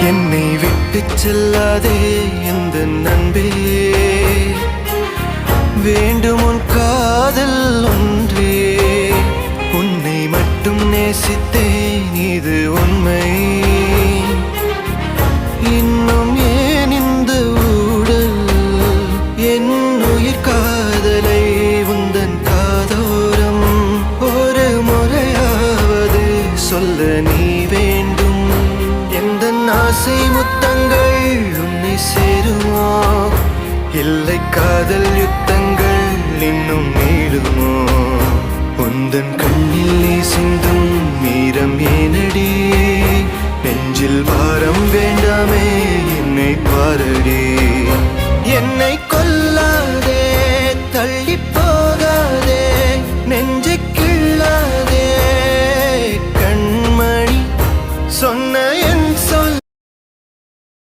என்னை விட்டு செல்லாதே எந்த நண்பே, வேண்டும் உன் காதல் ஒன்றே. உன்னை மட்டும் நேசித்தேன் இது உண்மை. இன்னும் ஏன் இந்த ஊடல் என் உயிர் காதலை உந்தன் காதோரம் ஒரு முறையாவது சொல்ல நீ வேண்டும். எந்த ஆசை முத்தங்கள் உன்னை சேருமோ, இல்லை காதல் யுத்தங்கள் இன்னும் நீளுமோ. உந்தன் கண்ணில் நீ சிந்தும் மீரம் ஏனடி, நெஞ்சில் பாரம் வேண்டாமே என்னை பாரடி.